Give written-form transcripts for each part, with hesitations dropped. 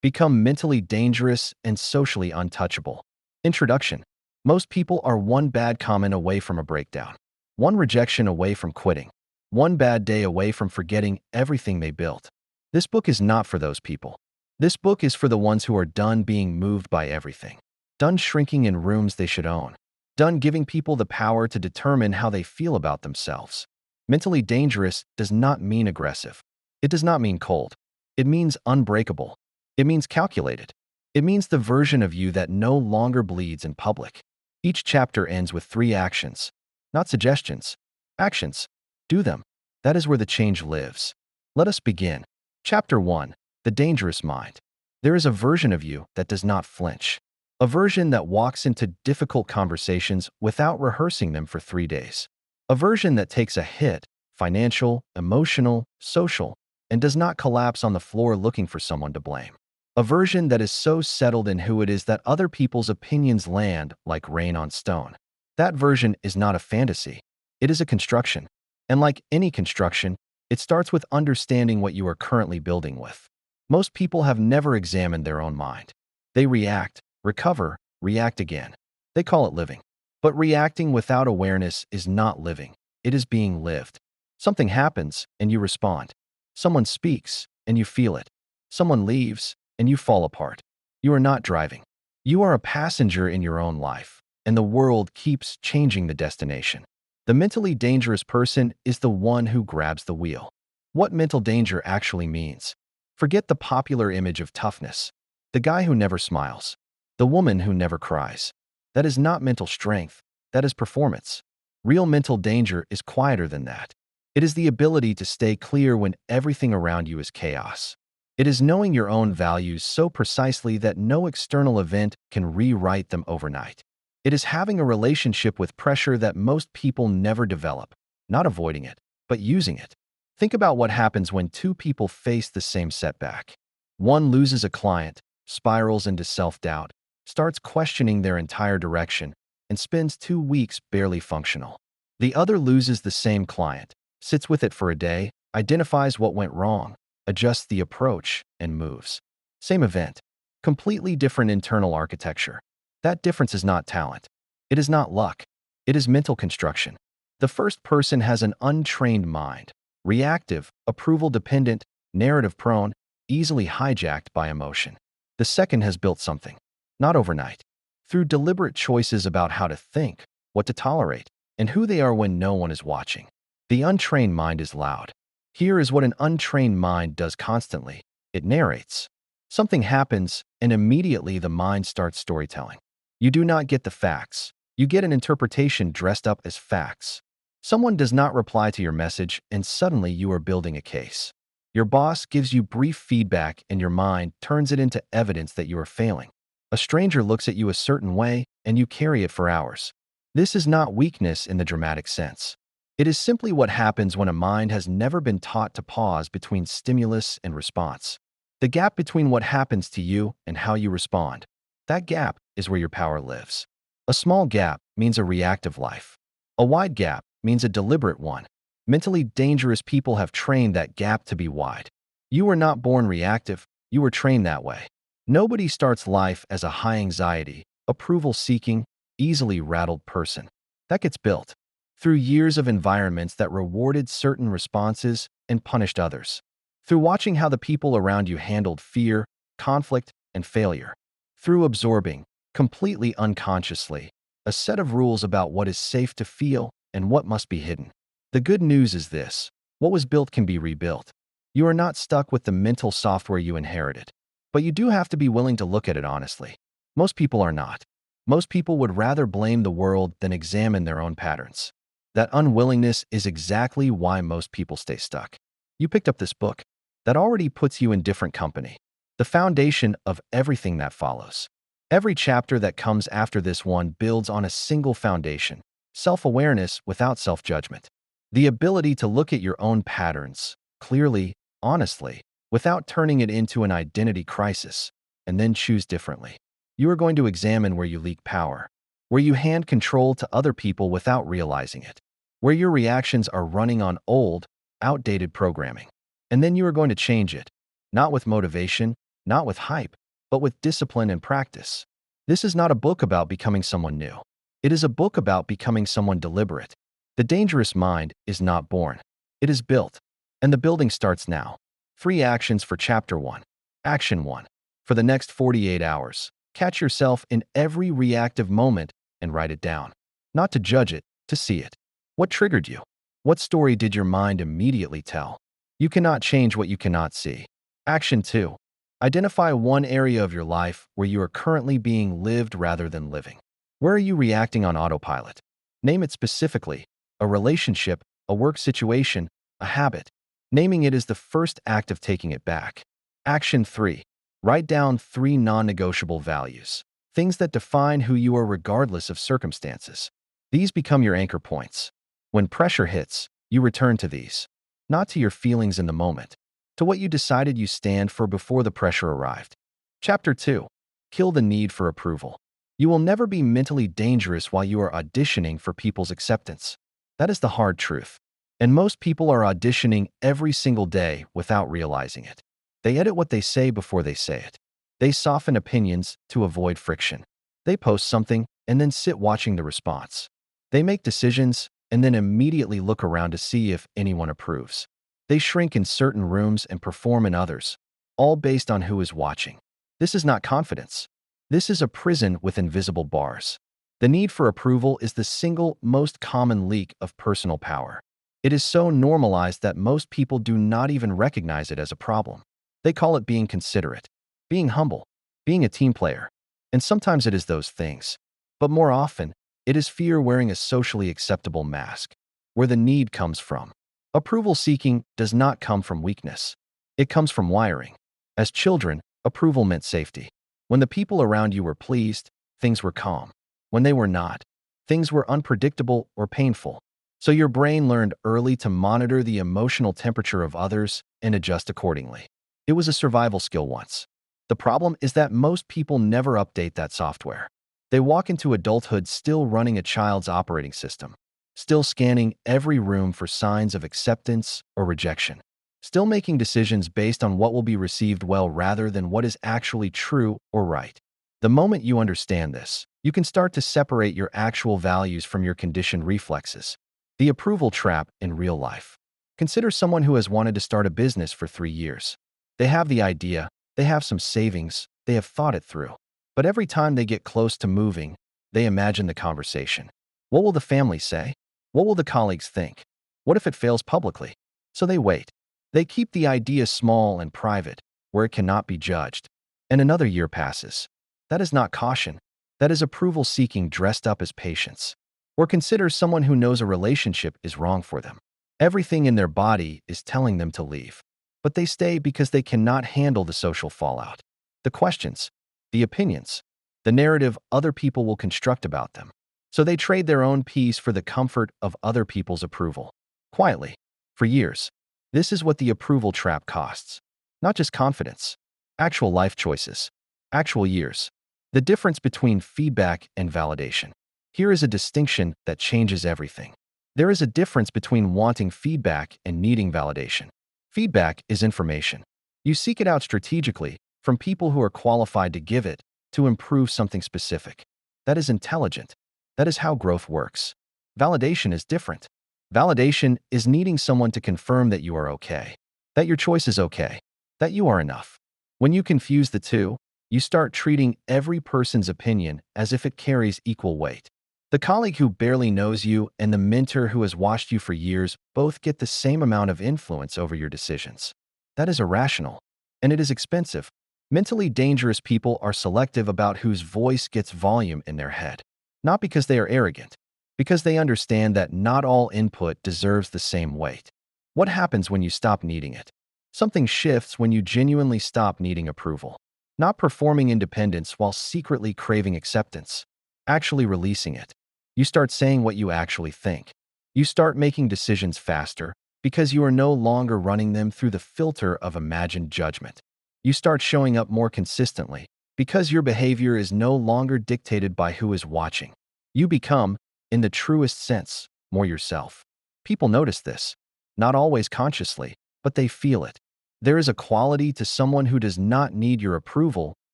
Become mentally dangerous and socially untouchable. Introduction. Most people are one bad comment away from a breakdown, one rejection away from quitting, one bad day away from forgetting everything they built. This book is not for those people. This book is for the ones who are done being moved by everything, done shrinking in rooms they should own, done giving people the power to determine how they feel about themselves. Mentally dangerous does not mean aggressive. It does not mean cold. It means unbreakable. It means calculated. It means the version of you that no longer bleeds in public. Each chapter ends with 3 actions, not suggestions. Actions. Do them. That is where the change lives. Let us begin. Chapter 1. The Dangerous Mind. There is a version of you that does not flinch. A version that walks into difficult conversations without rehearsing them for 3 days. A version that takes a hit, financial, emotional, social, and does not collapse on the floor looking for someone to blame. A version that is so settled in who it is that other people's opinions land like rain on stone. That version is not a fantasy. It is a construction. And like any construction, it starts with understanding what you are currently building with. Most people have never examined their own mind. They react, recover, react again. They call it living. But reacting without awareness is not living. It is being lived. Something happens and you respond. Someone speaks and you feel it. Someone leaves and you fall apart. You are not driving. You are a passenger in your own life, and the world keeps changing the destination. The mentally dangerous person is the one who grabs the wheel. What mental danger actually means. Forget the popular image of toughness. The guy who never smiles. The woman who never cries. That is not mental strength. That is performance. Real mental danger is quieter than that. It is the ability to stay clear when everything around you is chaos. It is knowing your own values so precisely that no external event can rewrite them overnight. It is having a relationship with pressure that most people never develop, not avoiding it, but using it. Think about what happens when 2 people face the same setback. One loses a client, spirals into self-doubt, starts questioning their entire direction, and spends 2 weeks barely functional. The other loses the same client, sits with it for a day, identifies what went wrong, adjusts the approach, and moves. Same event, completely different internal architecture. That difference is not talent. It is not luck. It is mental construction. The first person has an untrained mind, reactive, approval-dependent, narrative-prone, easily hijacked by emotion. The second has built something, not overnight, through deliberate choices about how to think, what to tolerate, and who they are when no one is watching. The untrained mind is loud. Here is what an untrained mind does constantly. It narrates. Something happens, and immediately the mind starts storytelling. You do not get the facts. You get an interpretation dressed up as facts. Someone does not reply to your message, and suddenly you are building a case. Your boss gives you brief feedback, and your mind turns it into evidence that you are failing. A stranger looks at you a certain way, and you carry it for hours. This is not weakness in the dramatic sense. It is simply what happens when a mind has never been taught to pause between stimulus and response. The gap between what happens to you and how you respond. That gap is where your power lives. A small gap means a reactive life. A wide gap means a deliberate one. Mentally dangerous people have trained that gap to be wide. You were not born reactive, you were trained that way. Nobody starts life as a high-anxiety, approval-seeking, easily rattled person. That gets built through years of environments that rewarded certain responses and punished others. Through watching how the people around you handled fear, conflict, and failure. Through absorbing, completely unconsciously, a set of rules about what is safe to feel and what must be hidden. The good news is this: what was built can be rebuilt. You are not stuck with the mental software you inherited. But you do have to be willing to look at it honestly. Most people are not. Most people would rather blame the world than examine their own patterns. That unwillingness is exactly why most people stay stuck. You picked up this book. That already puts you in different company. The foundation of everything that follows. Every chapter that comes after this one builds on a single foundation: self-awareness without self-judgment. The ability to look at your own patterns, clearly, honestly, without turning it into an identity crisis, and then choose differently. You are going to examine where you leak power, where you hand control to other people without realizing it, where your reactions are running on old, outdated programming. And then you are going to change it, not with motivation, not with hype, but with discipline and practice. This is not a book about becoming someone new. It is a book about becoming someone deliberate. The dangerous mind is not born. It is built. And the building starts now. 3 actions for Chapter 1. Action 1. For the next 48 hours, catch yourself in every reactive moment and write it down. Not to judge it, to see it. What triggered you? What story did your mind immediately tell? You cannot change what you cannot see. Action 2. Identify one area of your life where you are currently being lived rather than living. Where are you reacting on autopilot? Name it specifically. A relationship, a work situation, a habit. Naming it is the first act of taking it back. Action 3. Write down 3 non-negotiable values. Things that define who you are regardless of circumstances. These become your anchor points. When pressure hits, you return to these. Not to your feelings in the moment, to what you decided you stand for before the pressure arrived. Chapter 2. Kill the need for approval. You will never be mentally dangerous while you are auditioning for people's acceptance. That is the hard truth. And most people are auditioning every single day without realizing it. They edit what they say before they say it. They soften opinions to avoid friction. They post something and then sit watching the response. They make decisions and then immediately look around to see if anyone approves. They shrink in certain rooms and perform in others, all based on who is watching. This is not confidence. This is a prison with invisible bars. The need for approval is the single most common leak of personal power. It is so normalized that most people do not even recognize it as a problem. They call it being considerate, being humble, being a team player. And sometimes it is those things. But more often, it is fear wearing a socially acceptable mask. Where the need comes from. Approval seeking does not come from weakness. It comes from wiring. As children, approval meant safety. When the people around you were pleased, things were calm. When they were not, things were unpredictable or painful. So your brain learned early to monitor the emotional temperature of others and adjust accordingly. It was a survival skill once. The problem is that most people never update that software. They walk into adulthood still running a child's operating system, still scanning every room for signs of acceptance or rejection, still making decisions based on what will be received well rather than what is actually true or right. The moment you understand this, you can start to separate your actual values from your conditioned reflexes. The approval trap in real life. Consider someone who has wanted to start a business for 3 years. They have the idea, they have some savings, they have thought it through. But every time they get close to moving, they imagine the conversation. What will the family say? What will the colleagues think? What if it fails publicly? So they wait. They keep the idea small and private, where it cannot be judged. And another year passes. That is not caution. That is approval seeking dressed up as patience. Or consider someone who knows a relationship is wrong for them. Everything in their body is telling them to leave. But they stay because they cannot handle the social fallout. The questions, the opinions, the narrative other people will construct about them. So they trade their own peace for the comfort of other people's approval. Quietly, for years. This is what the approval trap costs. Not just confidence, actual life choices, actual years. The difference between feedback and validation. Here is a distinction that changes everything. There is a difference between wanting feedback and needing validation. Feedback is information. You seek it out strategically from people who are qualified to give it to improve something specific. That is intelligent. That is how growth works. Validation is different. Validation is needing someone to confirm that you are okay, that your choice is okay, that you are enough. When you confuse the two, you start treating every person's opinion as if it carries equal weight. The colleague who barely knows you and the mentor who has watched you for years both get the same amount of influence over your decisions. That is irrational, and it is expensive. Mentally dangerous people are selective about whose voice gets volume in their head. Not because they are arrogant, because they understand that not all input deserves the same weight. What happens when you stop needing it? Something shifts when you genuinely stop needing approval. Not performing independence while secretly craving acceptance. Actually releasing it. You start saying what you actually think. You start making decisions faster because you are no longer running them through the filter of imagined judgment. You start showing up more consistently because your behavior is no longer dictated by who is watching. You become, in the truest sense, more yourself. People notice this, not always consciously, but they feel it. There is a quality to someone who does not need your approval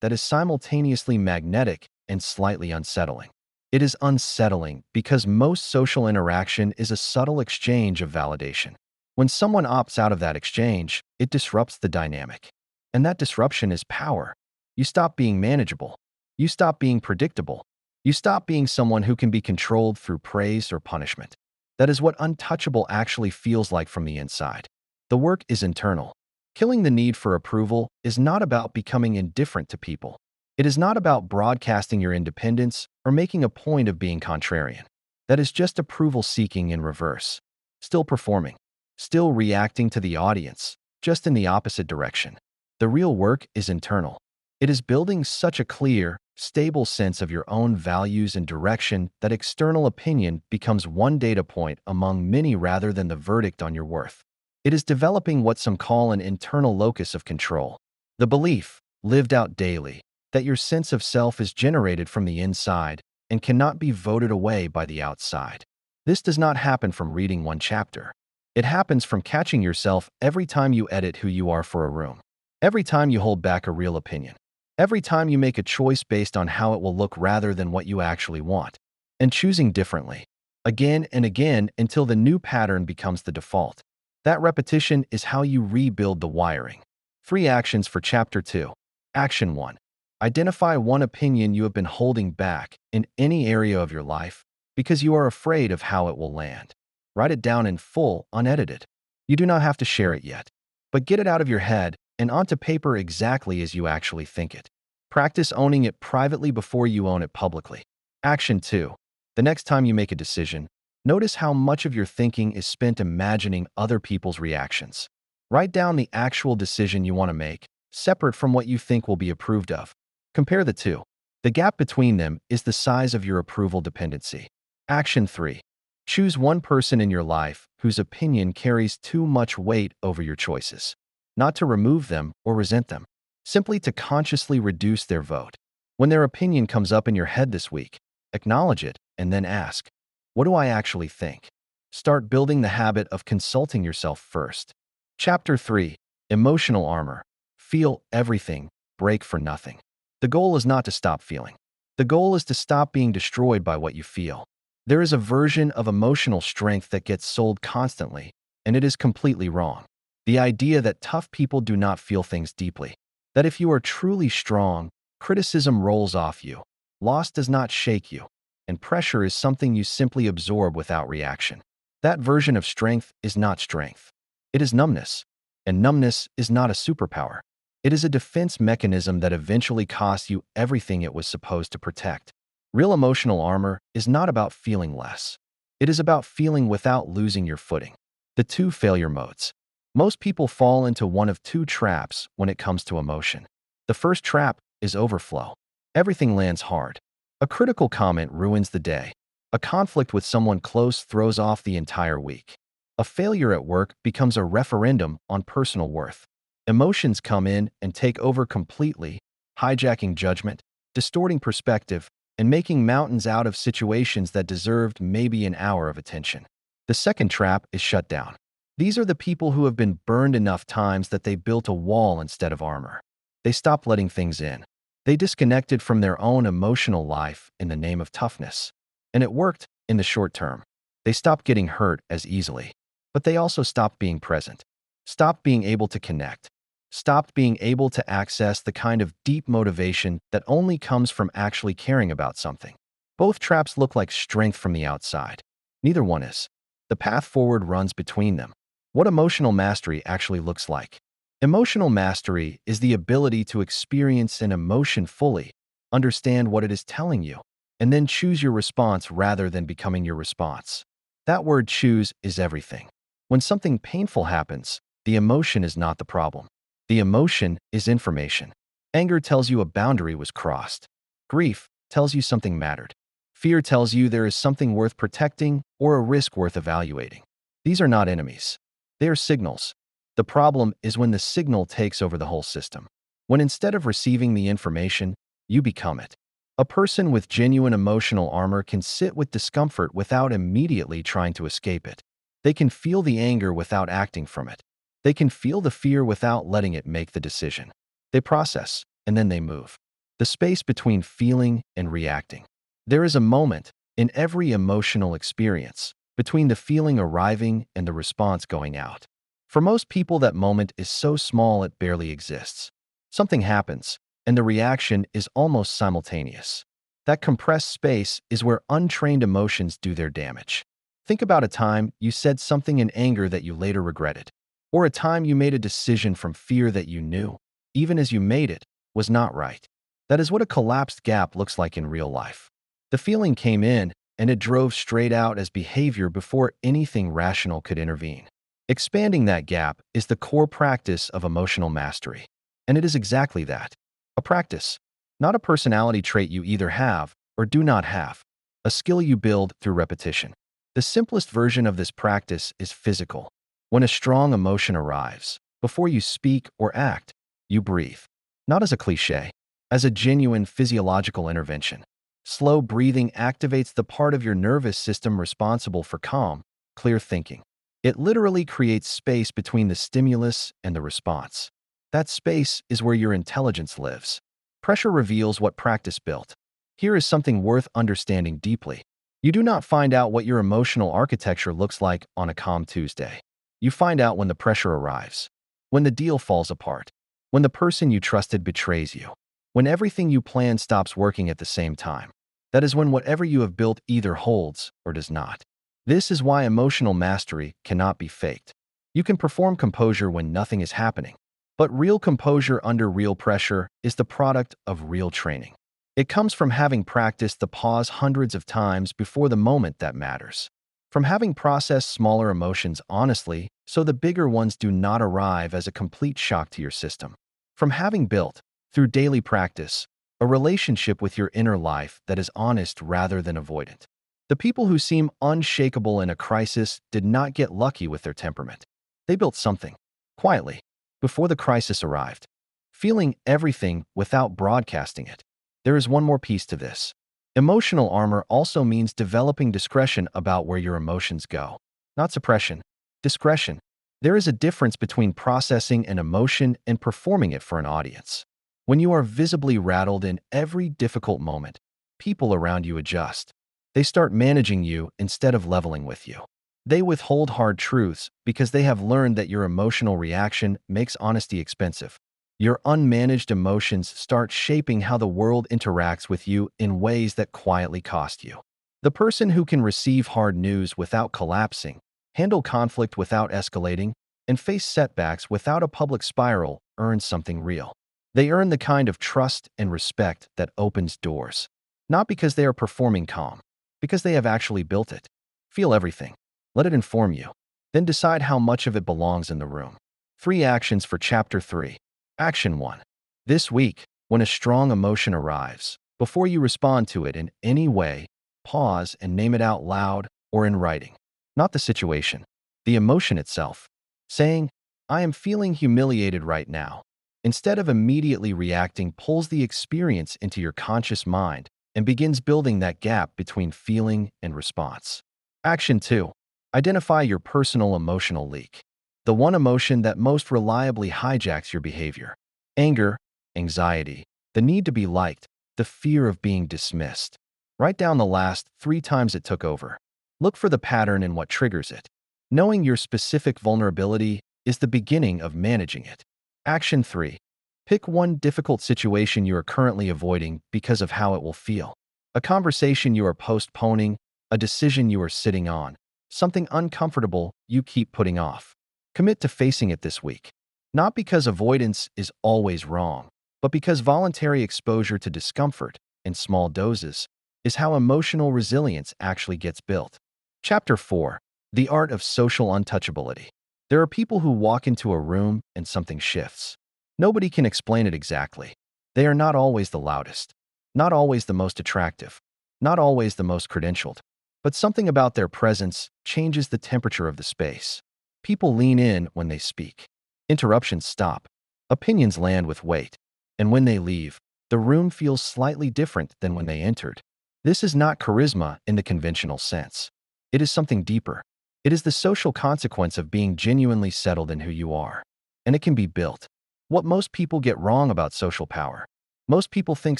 that is simultaneously magnetic and slightly unsettling. It is unsettling because most social interaction is a subtle exchange of validation. When someone opts out of that exchange, it disrupts the dynamic. And that disruption is power. You stop being manageable. You stop being predictable. You stop being someone who can be controlled through praise or punishment. That is what untouchable actually feels like from the inside. The work is internal. Killing the need for approval is not about becoming indifferent to people. It is not about broadcasting your independence or making a point of being contrarian. That is just approval seeking in reverse. Still performing. Still reacting to the audience, just in the opposite direction. The real work is internal. It is building such a clear, stable sense of your own values and direction that external opinion becomes one data point among many rather than the verdict on your worth. It is developing what some call an internal locus of control. The belief, lived out daily, that your sense of self is generated from the inside and cannot be voted away by the outside. This does not happen from reading one chapter. It happens from catching yourself every time you edit who you are for a room. Every time you hold back a real opinion. Every time you make a choice based on how it will look rather than what you actually want. And choosing differently. Again and again until the new pattern becomes the default. That repetition is how you rebuild the wiring. 3 actions for Chapter 2. Action 1. Identify one opinion you have been holding back in any area of your life because you are afraid of how it will land. Write it down in full, unedited. You do not have to share it yet, but get it out of your head and onto paper exactly as you actually think it. Practice owning it privately before you own it publicly. Action 2. The next time you make a decision, notice how much of your thinking is spent imagining other people's reactions. Write down the actual decision you want to make, separate from what you think will be approved of. Compare the two. The gap between them is the size of your approval dependency. Action 3. Choose one person in your life whose opinion carries too much weight over your choices. Not to remove them or resent them, simply to consciously reduce their vote. When their opinion comes up in your head this week, acknowledge it and then ask, what do I actually think? Start building the habit of consulting yourself first. Chapter 3. Emotional armor. Feel everything, break for nothing. The goal is not to stop feeling. The goal is to stop being destroyed by what you feel. There is a version of emotional strength that gets sold constantly, and it is completely wrong. The idea that tough people do not feel things deeply. That if you are truly strong, criticism rolls off you. Loss does not shake you. And pressure is something you simply absorb without reaction. That version of strength is not strength. It is numbness. And numbness is not a superpower. It is a defense mechanism that eventually costs you everything it was supposed to protect. Real emotional armor is not about feeling less. It is about feeling without losing your footing. The 2 failure modes. Most people fall into one of 2 traps when it comes to emotion. The first trap is overflow. Everything lands hard. A critical comment ruins the day. A conflict with someone close throws off the entire week. A failure at work becomes a referendum on personal worth. Emotions come in and take over completely, hijacking judgment, distorting perspective, and making mountains out of situations that deserved maybe an hour of attention. The second trap is shut down. These are the people who have been burned enough times that they built a wall instead of armor. They stopped letting things in. They disconnected from their own emotional life in the name of toughness. And it worked in the short term. They stopped getting hurt as easily. But they also stopped being present. Stopped being able to connect. Stopped being able to access the kind of deep motivation that only comes from actually caring about something. Both traps look like strength from the outside. Neither one is. The path forward runs between them. What emotional mastery actually looks like. Emotional mastery is the ability to experience an emotion fully, understand what it is telling you, and then choose your response rather than becoming your response. That word choose is everything. When something painful happens, the emotion is not the problem. The emotion is information. Anger tells you a boundary was crossed. Grief tells you something mattered. Fear tells you there is something worth protecting or a risk worth evaluating. These are not enemies. They are signals. The problem is when the signal takes over the whole system. When instead of receiving the information, you become it. A person with genuine emotional armor can sit with discomfort without immediately trying to escape it. They can feel the anger without acting from it. They can feel the fear without letting it make the decision. They process, and then they move. The space between feeling and reacting. There is a moment in every emotional experience between the feeling arriving and the response going out. For most people, that moment is so small it barely exists. Something happens, and the reaction is almost simultaneous. That compressed space is where untrained emotions do their damage. Think about a time you said something in anger that you later regretted, or a time you made a decision from fear that you knew, even as you made it, was not right. That is what a collapsed gap looks like in real life. The feeling came in, and it drove straight out as behavior before anything rational could intervene. Expanding that gap is the core practice of emotional mastery. And it is exactly that, a practice, not a personality trait you either have or do not have, a skill you build through repetition. The simplest version of this practice is physical. When a strong emotion arrives, before you speak or act, you breathe. Not as a cliché, as a genuine physiological intervention. Slow breathing activates the part of your nervous system responsible for calm, clear thinking. It literally creates space between the stimulus and the response. That space is where your intelligence lives. Pressure reveals what practice built. Here is something worth understanding deeply. You do not find out what your emotional architecture looks like on a calm Tuesday. You find out when the pressure arrives, when the deal falls apart, when the person you trusted betrays you, when everything you planned stops working at the same time. That is when whatever you have built either holds or does not. This is why emotional mastery cannot be faked. You can perform composure when nothing is happening, but real composure under real pressure is the product of real training. It comes from having practiced the pause hundreds of times before the moment that matters. From having processed smaller emotions honestly so the bigger ones do not arrive as a complete shock to your system. From having built, through daily practice, a relationship with your inner life that is honest rather than avoidant. The people who seem unshakable in a crisis did not get lucky with their temperament. They built something, quietly, before the crisis arrived, feeling everything without broadcasting it. There is one more piece to this. Emotional armor also means developing discretion about where your emotions go. Not suppression, discretion. There is a difference between processing an emotion and performing it for an audience. When you are visibly rattled in every difficult moment, people around you adjust. They start managing you instead of leveling with you. They withhold hard truths because they have learned that your emotional reaction makes honesty expensive. Your unmanaged emotions start shaping how the world interacts with you in ways that quietly cost you. The person who can receive hard news without collapsing, handle conflict without escalating, and face setbacks without a public spiral earns something real. They earn the kind of trust and respect that opens doors. Not because they are performing calm, because they have actually built it. Feel everything. Let it inform you. Then decide how much of it belongs in the room. 3 actions for Chapter 3. Action 1. This week, when a strong emotion arrives, before you respond to it in any way, pause and name it out loud or in writing. Not the situation, the emotion itself. Saying, "I am feeling humiliated right now," instead of immediately reacting, pulls the experience into your conscious mind and begins building that gap between feeling and response. Action 2. Identify your personal emotional leak. The one emotion that most reliably hijacks your behavior. Anger, anxiety, the need to be liked, the fear of being dismissed. Write down the last 3 times it took over. Look for the pattern in what triggers it. Knowing your specific vulnerability is the beginning of managing it. Action 3. Pick one difficult situation you are currently avoiding because of how it will feel. A conversation you are postponing, a decision you are sitting on, something uncomfortable you keep putting off. Commit to facing it this week. Not because avoidance is always wrong, but because voluntary exposure to discomfort, in small doses, is how emotional resilience actually gets built. Chapter 4. The Art of Social Untouchability. There are people who walk into a room and something shifts. Nobody can explain it exactly. They are not always the loudest, not always the most attractive, not always the most credentialed, but something about their presence changes the temperature of the space. People lean in when they speak. Interruptions stop. Opinions land with weight. And when they leave, the room feels slightly different than when they entered. This is not charisma in the conventional sense. It is something deeper. It is the social consequence of being genuinely settled in who you are. And it can be built. What most people get wrong about social power. Most people think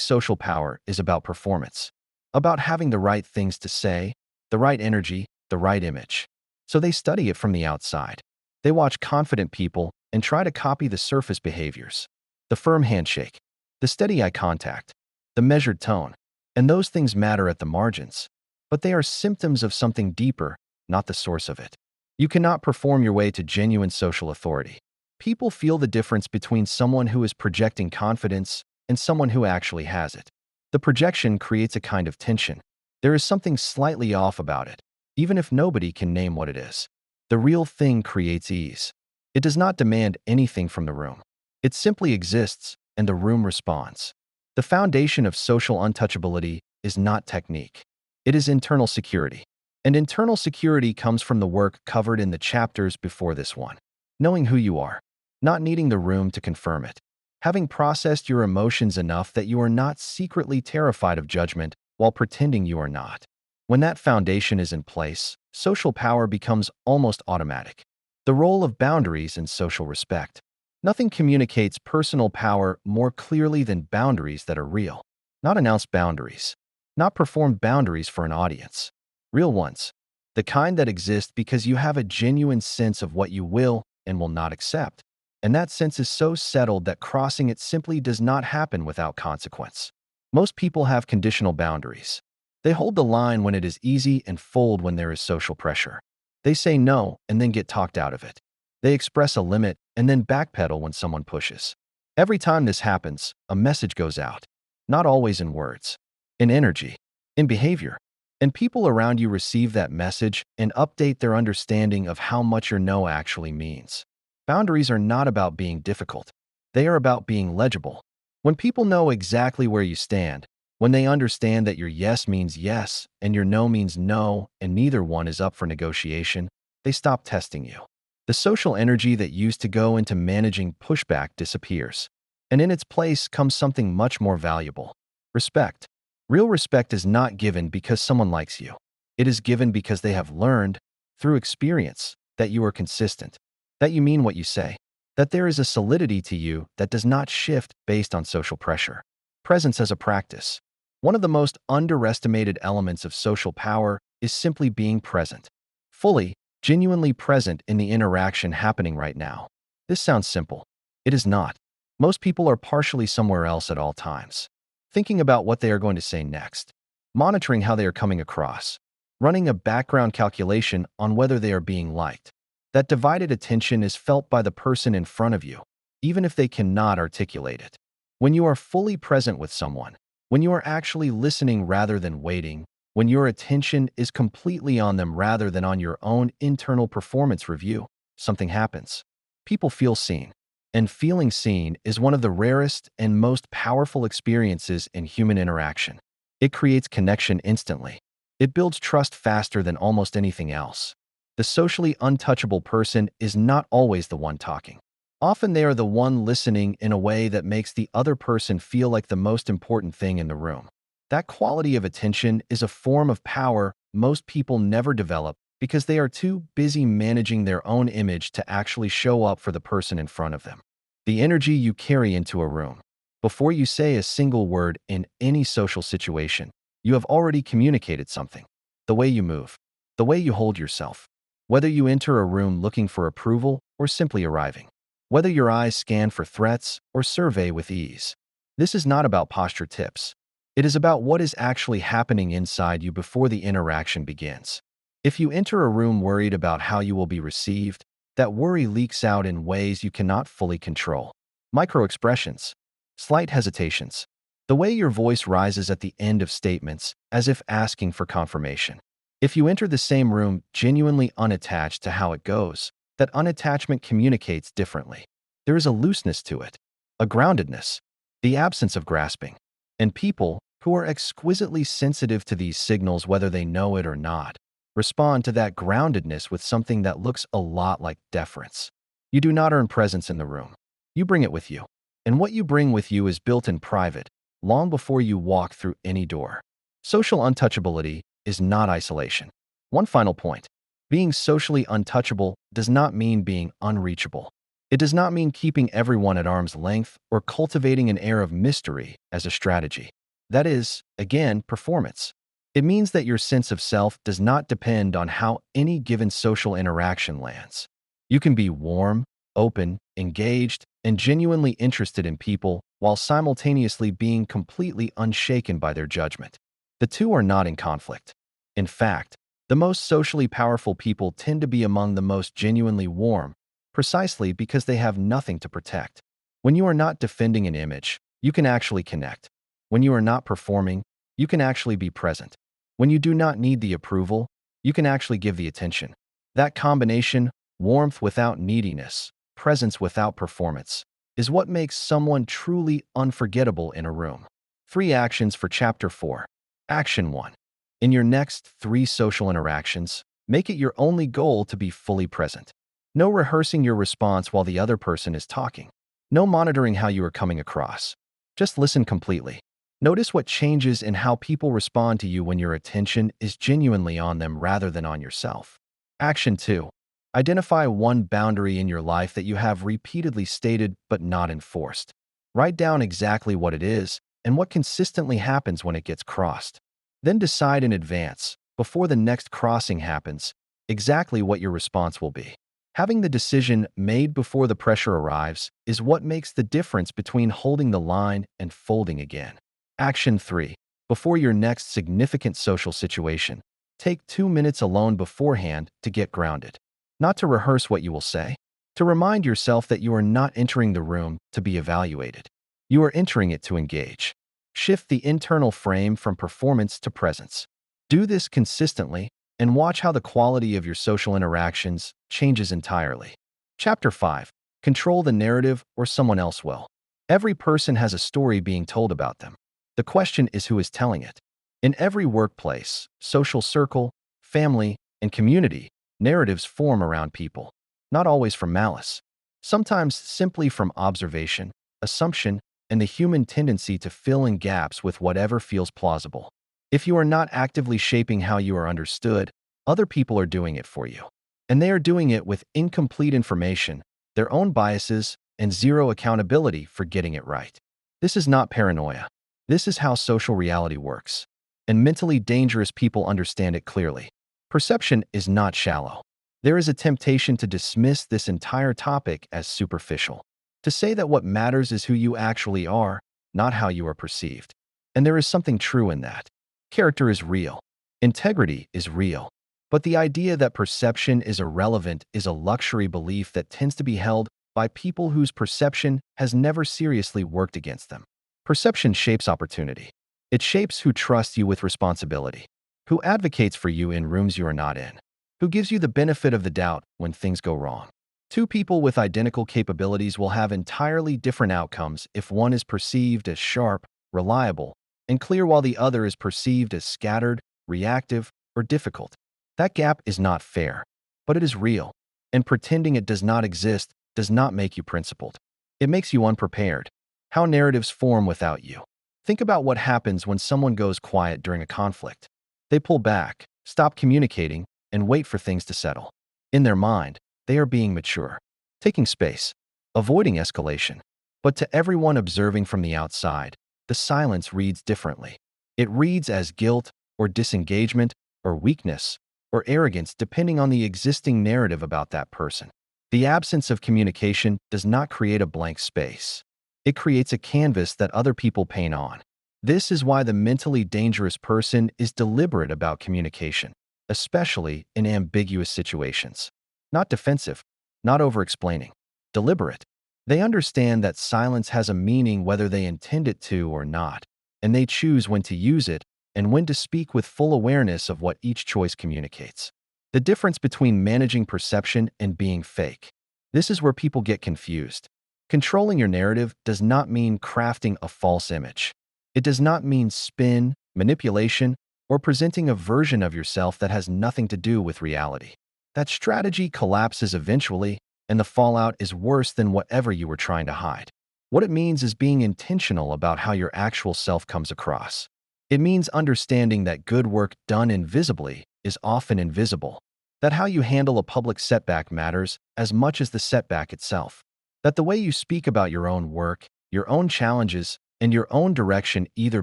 social power is about performance, about having the right things to say, the right energy, the right image. So they study it from the outside. They watch confident people and try to copy the surface behaviors. The firm handshake, the steady eye contact, the measured tone. And those things matter at the margins. But they are symptoms of something deeper, not the source of it. You cannot perform your way to genuine social authority. People feel the difference between someone who is projecting confidence and someone who actually has it. The projection creates a kind of tension. There is something slightly off about it, even if nobody can name what it is. The real thing creates ease. It does not demand anything from the room. It simply exists, and the room responds. The foundation of social untouchability is not technique. It is internal security. And internal security comes from the work covered in the chapters before this one. Knowing who you are, not needing the room to confirm it. Having processed your emotions enough that you are not secretly terrified of judgment while pretending you are not. When that foundation is in place, social power becomes almost automatic. The role of boundaries and social respect. Nothing communicates personal power more clearly than boundaries that are real. Not announced boundaries. Not performed boundaries for an audience. Real ones. The kind that exist because you have a genuine sense of what you will and will not accept. And that sense is so settled that crossing it simply does not happen without consequence. Most people have conditional boundaries. They hold the line when it is easy and fold when there is social pressure. They say no and then get talked out of it. They express a limit and then backpedal when someone pushes. Every time this happens, a message goes out. Not always in words. In energy. In behavior. And people around you receive that message and update their understanding of how much your no actually means. Boundaries are not about being difficult. They are about being legible. When people know exactly where you stand, when they understand that your yes means yes and your no means no and neither one is up for negotiation, they stop testing you. The social energy that used to go into managing pushback disappears. And in its place comes something much more valuable. Respect. Real respect is not given because someone likes you. It is given because they have learned, through experience, that you are consistent, that you mean what you say, that there is a solidity to you that does not shift based on social pressure. Presence as a practice. One of the most underestimated elements of social power is simply being present. Fully, genuinely present in the interaction happening right now. This sounds simple. It is not. Most people are partially somewhere else at all times. Thinking about what they are going to say next. Monitoring how they are coming across. Running a background calculation on whether they are being liked. That divided attention is felt by the person in front of you, even if they cannot articulate it. When you are fully present with someone, when you are actually listening rather than waiting, when your attention is completely on them rather than on your own internal performance review, something happens. People feel seen. And feeling seen is one of the rarest and most powerful experiences in human interaction. It creates connection instantly. It builds trust faster than almost anything else. The socially untouchable person is not always the one talking. Often they are the one listening in a way that makes the other person feel like the most important thing in the room. That quality of attention is a form of power most people never develop because they are too busy managing their own image to actually show up for the person in front of them. The energy you carry into a room. Before you say a single word in any social situation, you have already communicated something. The way you move, the way you hold yourself. Whether you enter a room looking for approval or simply arriving. Whether your eyes scan for threats or survey with ease. This is not about posture tips. It is about what is actually happening inside you before the interaction begins. If you enter a room worried about how you will be received, that worry leaks out in ways you cannot fully control. Micro-expressions. Slight hesitations. The way your voice rises at the end of statements, as if asking for confirmation. If you enter the same room genuinely unattached to how it goes, that unattachment communicates differently. There is a looseness to it, a groundedness, the absence of grasping. And people, who are exquisitely sensitive to these signals whether they know it or not, respond to that groundedness with something that looks a lot like deference. You do not earn presence in the room. You bring it with you. And what you bring with you is built in private, long before you walk through any door. Social untouchability is not isolation. One final point. Being socially untouchable does not mean being unreachable. It does not mean keeping everyone at arm's length or cultivating an air of mystery as a strategy. That is, again, performance. It means that your sense of self does not depend on how any given social interaction lands. You can be warm, open, engaged, and genuinely interested in people while simultaneously being completely unshaken by their judgment. The two are not in conflict. In fact, the most socially powerful people tend to be among the most genuinely warm, precisely because they have nothing to protect. When you are not defending an image, you can actually connect. When you are not performing, you can actually be present. When you do not need the approval, you can actually give the attention. That combination, warmth without neediness, presence without performance, is what makes someone truly unforgettable in a room. 3 actions for Chapter 4. Action 1. In your next 3 social interactions, make it your only goal to be fully present. No rehearsing your response while the other person is talking. No monitoring how you are coming across. Just listen completely. Notice what changes in how people respond to you when your attention is genuinely on them rather than on yourself. Action 2. Identify one boundary in your life that you have repeatedly stated but not enforced. Write down exactly what it is and what consistently happens when it gets crossed. Then decide in advance, before the next crossing happens, exactly what your response will be. Having the decision made before the pressure arrives is what makes the difference between holding the line and folding again. Action 3. Before your next significant social situation, take 2 minutes alone beforehand to get grounded. Not to rehearse what you will say, to remind yourself that you are not entering the room to be evaluated. You are entering it to engage. Shift the internal frame from performance to presence. Do this consistently and watch how the quality of your social interactions changes entirely. Chapter 5. Control the narrative or someone else will. Every person has a story being told about them. The question is who is telling it. In every workplace, social circle, family, and community, narratives form around people, not always from malice. Sometimes simply from observation, assumption, and the human tendency to fill in gaps with whatever feels plausible. If you are not actively shaping how you are understood, other people are doing it for you. And they are doing it with incomplete information, their own biases, and zero accountability for getting it right. This is not paranoia. This is how social reality works. And mentally dangerous people understand it clearly. Perception is not shallow. There is a temptation to dismiss this entire topic as superficial. To say that what matters is who you actually are, not how you are perceived. And there is something true in that. Character is real. Integrity is real. But the idea that perception is irrelevant is a luxury belief that tends to be held by people whose perception has never seriously worked against them. Perception shapes opportunity. It shapes who trusts you with responsibility, who advocates for you in rooms you are not in, who gives you the benefit of the doubt when things go wrong. 2 people with identical capabilities will have entirely different outcomes if one is perceived as sharp, reliable, and clear while the other is perceived as scattered, reactive, or difficult. That gap is not fair, but it is real, and pretending it does not exist does not make you principled. It makes you unprepared. How narratives form without you. Think about what happens when someone goes quiet during a conflict. They pull back, stop communicating, and wait for things to settle. In their mind, they are being mature, taking space, avoiding escalation. But to everyone observing from the outside, the silence reads differently. It reads as guilt, or disengagement, or weakness, or arrogance depending on the existing narrative about that person. The absence of communication does not create a blank space. It creates a canvas that other people paint on. This is why the mentally dangerous person is deliberate about communication, especially in ambiguous situations. Not defensive, not over-explaining. Deliberate. They understand that silence has a meaning whether they intend it to or not, and they choose when to use it and when to speak with full awareness of what each choice communicates. The difference between managing perception and being fake. This is where people get confused. Controlling your narrative does not mean crafting a false image. It does not mean spin, manipulation, or presenting a version of yourself that has nothing to do with reality. That strategy collapses eventually, and the fallout is worse than whatever you were trying to hide. What it means is being intentional about how your actual self comes across. It means understanding that good work done invisibly is often invisible. That how you handle a public setback matters as much as the setback itself. That the way you speak about your own work, your own challenges, and your own direction either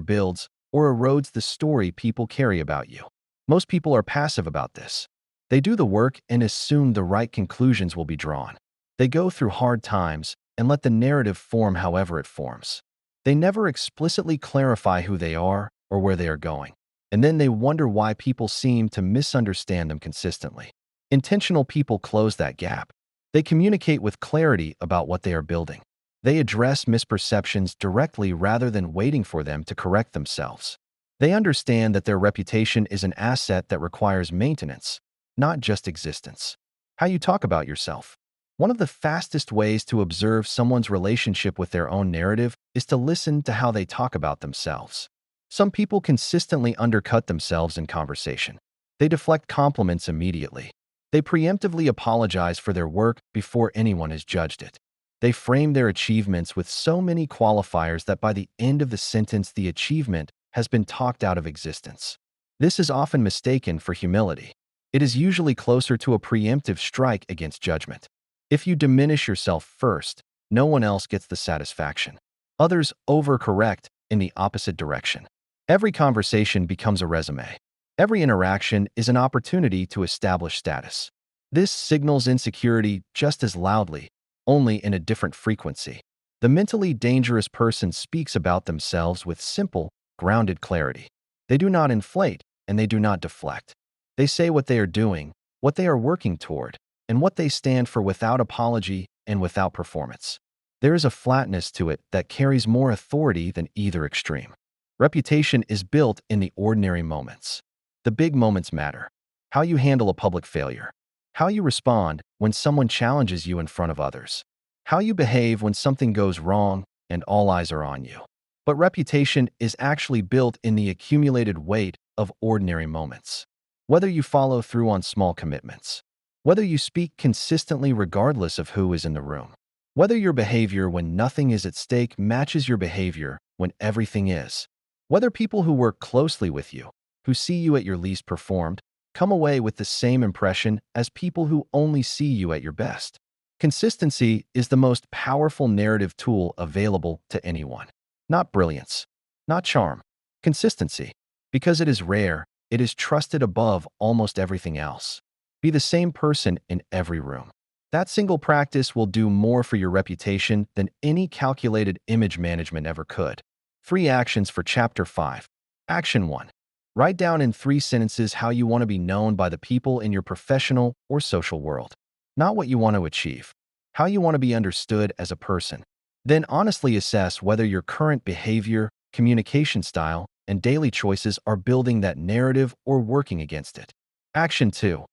builds or erodes the story people carry about you. Most people are passive about this. They do the work and assume the right conclusions will be drawn. They go through hard times and let the narrative form however it forms. They never explicitly clarify who they are or where they are going. And then they wonder why people seem to misunderstand them consistently. Intentional people close that gap. They communicate with clarity about what they are building. They address misperceptions directly rather than waiting for them to correct themselves. They understand that their reputation is an asset that requires maintenance, not just existence. How you talk about yourself. One of the fastest ways to observe someone's relationship with their own narrative is to listen to how they talk about themselves. Some people consistently undercut themselves in conversation. They deflect compliments immediately. They preemptively apologize for their work before anyone has judged it. They frame their achievements with so many qualifiers that by the end of the sentence, the achievement has been talked out of existence. This is often mistaken for humility. It is usually closer to a preemptive strike against judgment. If you diminish yourself first, no one else gets the satisfaction. Others overcorrect in the opposite direction. Every conversation becomes a resume. Every interaction is an opportunity to establish status. This signals insecurity just as loudly, only in a different frequency. The mentally dangerous person speaks about themselves with simple, grounded clarity. They do not inflate and they do not deflect. They say what they are doing, what they are working toward, and what they stand for without apology and without performance. There is a flatness to it that carries more authority than either extreme. Reputation is built in the ordinary moments. The big moments matter. How you handle a public failure. How you respond when someone challenges you in front of others. How you behave when something goes wrong and all eyes are on you. But reputation is actually built in the accumulated weight of ordinary moments. Whether you follow through on small commitments. Whether you speak consistently regardless of who is in the room. Whether your behavior when nothing is at stake matches your behavior when everything is. Whether people who work closely with you, who see you at your least performed, come away with the same impression as people who only see you at your best. Consistency is the most powerful narrative tool available to anyone. Not brilliance, not charm. Consistency. Because it is rare, it is trusted above almost everything else. Be the same person in every room. That single practice will do more for your reputation than any calculated image management ever could. 3 actions for Chapter 5. Action 1. Write down in 3 sentences how you want to be known by the people in your professional or social world. Not what you want to achieve. How you want to be understood as a person. Then honestly assess whether your current behavior, communication style, and daily choices are building that narrative or working against it. Action 2.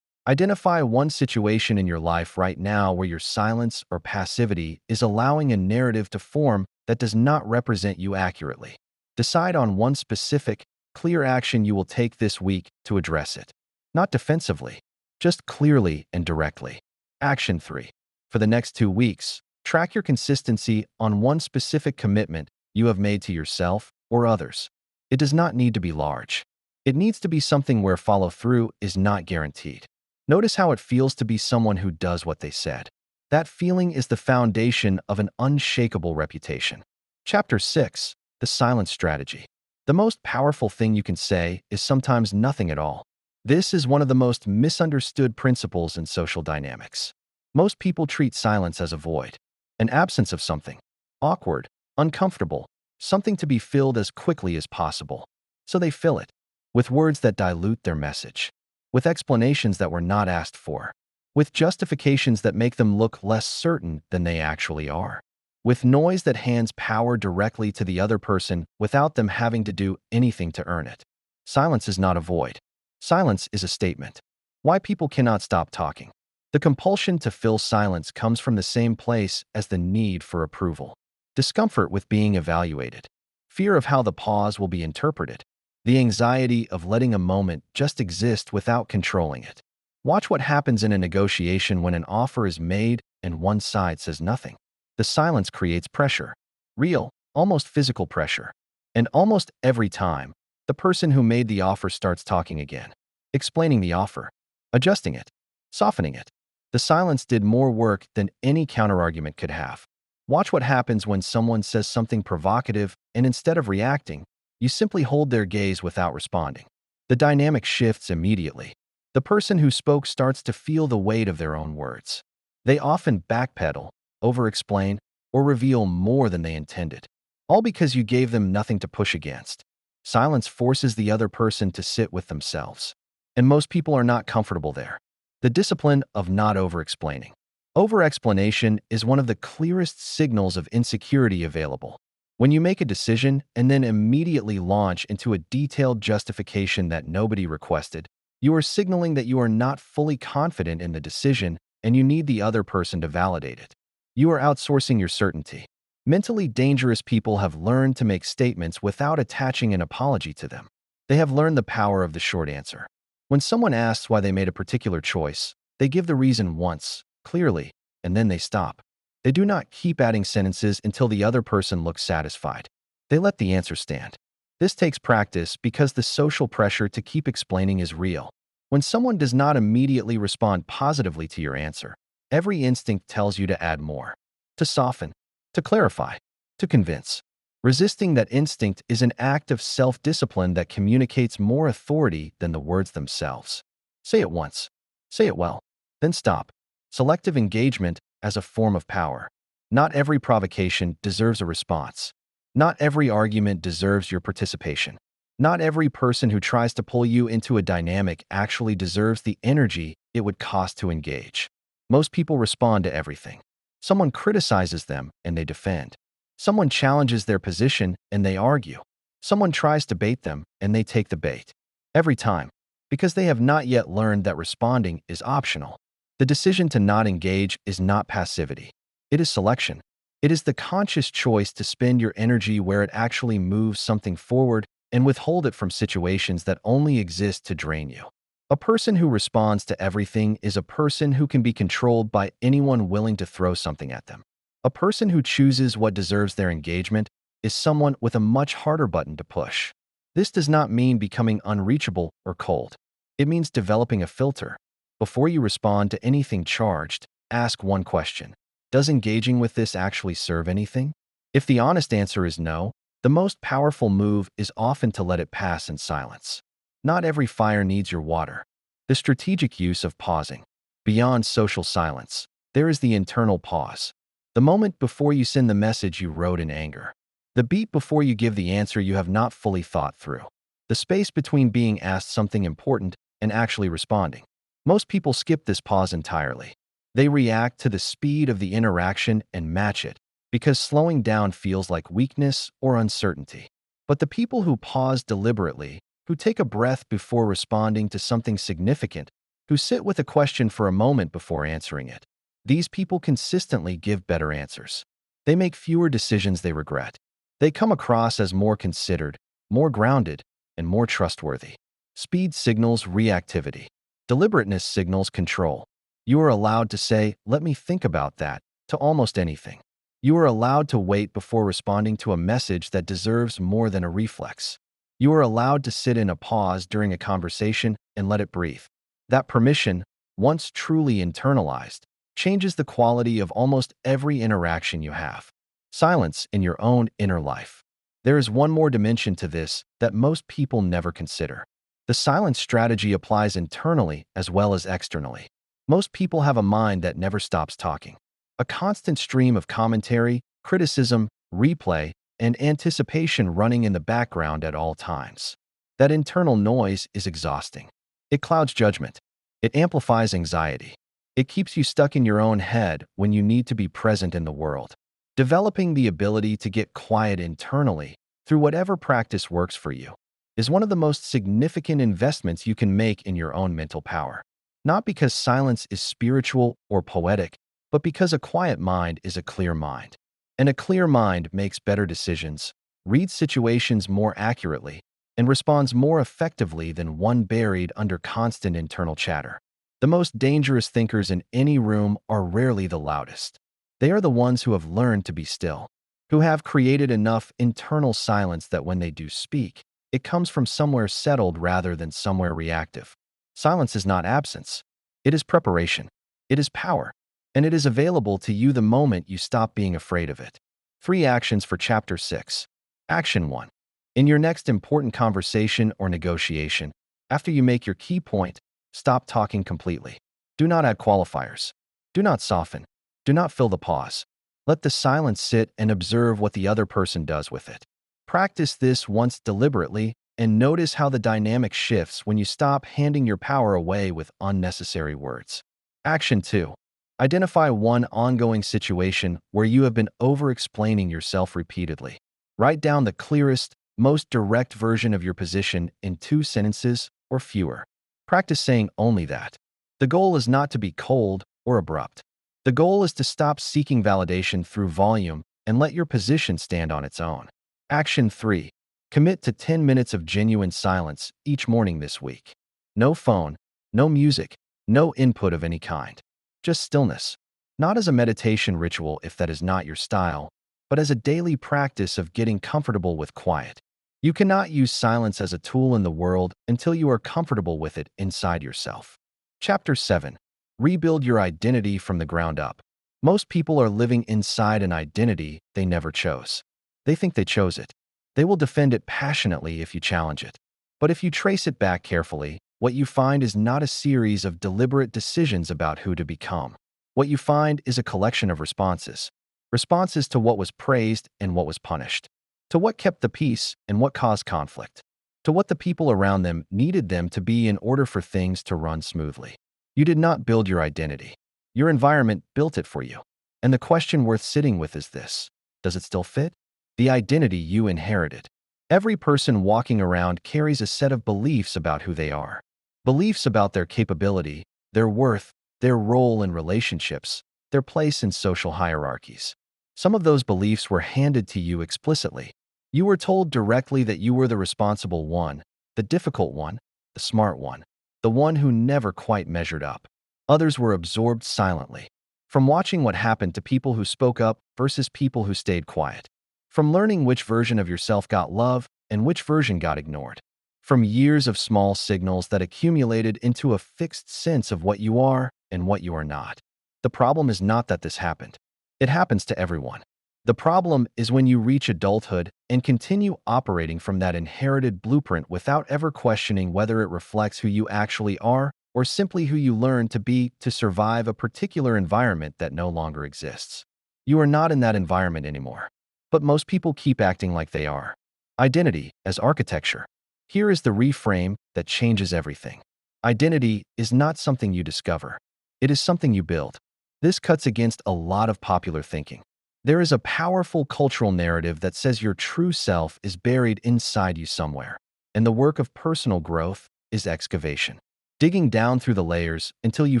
Identify one situation in your life right now where your silence or passivity is allowing a narrative to form that does not represent you accurately. Decide on one specific, clear action you will take this week to address it. Not defensively, just clearly and directly. Action 3. For the next 2 weeks, track your consistency on one specific commitment you have made to yourself or others. It does not need to be large. It needs to be something where follow-through is not guaranteed. Notice how it feels to be someone who does what they said. That feeling is the foundation of an unshakable reputation. Chapter 6. The Silence Strategy. The most powerful thing you can say is sometimes nothing at all. This is one of the most misunderstood principles in social dynamics. Most people treat silence as a void, an absence of something, awkward, uncomfortable, something to be filled as quickly as possible. So they fill it with words that dilute their message, with explanations that were not asked for, with justifications that make them look less certain than they actually are, with noise that hands power directly to the other person without them having to do anything to earn it. Silence is not a void. Silence is a statement. Why people cannot stop talking. The compulsion to fill silence comes from the same place as the need for approval. Discomfort with being evaluated. Fear of how the pause will be interpreted. The anxiety of letting a moment just exist without controlling it. Watch what happens in a negotiation when an offer is made and one side says nothing. The silence creates pressure. Real, almost physical pressure. And almost every time, the person who made the offer starts talking again. Explaining the offer. Adjusting it. softening it. The silence did more work than any counterargument could have. Watch what happens when someone says something provocative, and instead of reacting, you simply hold their gaze without responding. The dynamic shifts immediately. The person who spoke starts to feel the weight of their own words. They often backpedal, over-explain, or reveal more than they intended, all because you gave them nothing to push against. Silence forces the other person to sit with themselves, and most people are not comfortable there. The discipline of not over-explaining. Over-explanation is one of the clearest signals of insecurity available. When you make a decision and then immediately launch into a detailed justification that nobody requested, you are signaling that you are not fully confident in the decision and you need the other person to validate it. You are outsourcing your certainty. Mentally dangerous people have learned to make statements without attaching an apology to them. They have learned the power of the short answer. When someone asks why they made a particular choice, they give the reason once, clearly, and then they stop. They do not keep adding sentences until the other person looks satisfied. They let the answer stand. This takes practice because the social pressure to keep explaining is real. When someone does not immediately respond positively to your answer, every instinct tells you to add more, to soften, to clarify, to convince. Resisting that instinct is an act of self-discipline that communicates more authority than the words themselves. Say it once. Say it well. Then stop. Selective engagement as a form of power. Not every provocation deserves a response. Not every argument deserves your participation. Not every person who tries to pull you into a dynamic actually deserves the energy it would cost to engage. Most people respond to everything. Someone criticizes them and they defend. Someone challenges their position and they argue. Someone tries to bait them and they take the bait. Every time. Because they have not yet learned that responding is optional. The decision to not engage is not passivity. It is selection. It is the conscious choice to spend your energy where it actually moves something forward and withhold it from situations that only exist to drain you. A person who responds to everything is a person who can be controlled by anyone willing to throw something at them. A person who chooses what deserves their engagement is someone with a much harder button to push. This does not mean becoming unreachable or cold. It means developing a filter. Before you respond to anything charged, ask one question. Does engaging with this actually serve anything? If the honest answer is no, the most powerful move is often to let it pass in silence. Not every fire needs your water. The strategic use of pausing. Beyond social silence, there is the internal pause. The moment before you send the message you wrote in anger. The beat before you give the answer you have not fully thought through. The space between being asked something important and actually responding. Most people skip this pause entirely. They react to the speed of the interaction and match it, because slowing down feels like weakness or uncertainty. But the people who pause deliberately, who take a breath before responding to something significant, who sit with a question for a moment before answering it, these people consistently give better answers. They make fewer decisions they regret. They come across as more considered, more grounded, and more trustworthy. Speed signals reactivity. Deliberateness signals control. You are allowed to say, "Let me think about that," to almost anything. You are allowed to wait before responding to a message that deserves more than a reflex. You are allowed to sit in a pause during a conversation and let it breathe. That permission, once truly internalized, changes the quality of almost every interaction you have. Silence in your own inner life. There is one more dimension to this that most people never consider. The silence strategy applies internally as well as externally. Most people have a mind that never stops talking. A constant stream of commentary, criticism, replay, and anticipation running in the background at all times. That internal noise is exhausting. It clouds judgment. It amplifies anxiety. It keeps you stuck in your own head when you need to be present in the world. Developing the ability to get quiet internally, through whatever practice works for you, is one of the most significant investments you can make in your own mental power. Not because silence is spiritual or poetic, but because a quiet mind is a clear mind. And a clear mind makes better decisions, reads situations more accurately, and responds more effectively than one buried under constant internal chatter. The most dangerous thinkers in any room are rarely the loudest. They are the ones who have learned to be still, who have created enough internal silence that when they do speak, it comes from somewhere settled rather than somewhere reactive. Silence is not absence. It is preparation. It is power. And it is available to you the moment you stop being afraid of it. 3 actions for Chapter 6. Action 1. In your next important conversation or negotiation, after you make your key point, stop talking completely. Do not add qualifiers. Do not soften. Do not fill the pause. Let the silence sit and observe what the other person does with it. Practice this once deliberately and notice how the dynamic shifts when you stop handing your power away with unnecessary words. Action 2. Identify one ongoing situation where you have been over-explaining yourself repeatedly. Write down the clearest, most direct version of your position in 2 sentences or fewer. Practice saying only that. The goal is not to be cold or abrupt. The goal is to stop seeking validation through volume and let your position stand on its own. Action 3. Commit to 10 minutes of genuine silence each morning this week. No phone, no music, no input of any kind. Just stillness. Not as a meditation ritual if that is not your style, but as a daily practice of getting comfortable with quiet. You cannot use silence as a tool in the world until you are comfortable with it inside yourself. Chapter 7. Rebuild your identity from the ground up. Most people are living inside an identity they never chose. They think they chose it. They will defend it passionately if you challenge it. But if you trace it back carefully, what you find is not a series of deliberate decisions about who to become. What you find is a collection of responses. Responses to what was praised and what was punished. To what kept the peace and what caused conflict. To what the people around them needed them to be in order for things to run smoothly. You did not build your identity. Your environment built it for you. And the question worth sitting with is this: does it still fit? The identity you inherited. Every person walking around carries a set of beliefs about who they are. Beliefs about their capability, their worth, their role in relationships, their place in social hierarchies. Some of those beliefs were handed to you explicitly. You were told directly that you were the responsible one, the difficult one, the smart one, the one who never quite measured up. Others were absorbed silently. From watching what happened to people who spoke up versus people who stayed quiet. From learning which version of yourself got love and which version got ignored. From years of small signals that accumulated into a fixed sense of what you are and what you are not. The problem is not that this happened. It happens to everyone. The problem is when you reach adulthood and continue operating from that inherited blueprint without ever questioning whether it reflects who you actually are or simply who you learned to be to survive a particular environment that no longer exists. You are not in that environment anymore. But most people keep acting like they are. Identity as architecture. Here is the reframe that changes everything. Identity is not something you discover. It is something you build. This cuts against a lot of popular thinking. There is a powerful cultural narrative that says your true self is buried inside you somewhere, and the work of personal growth is excavation. Digging down through the layers until you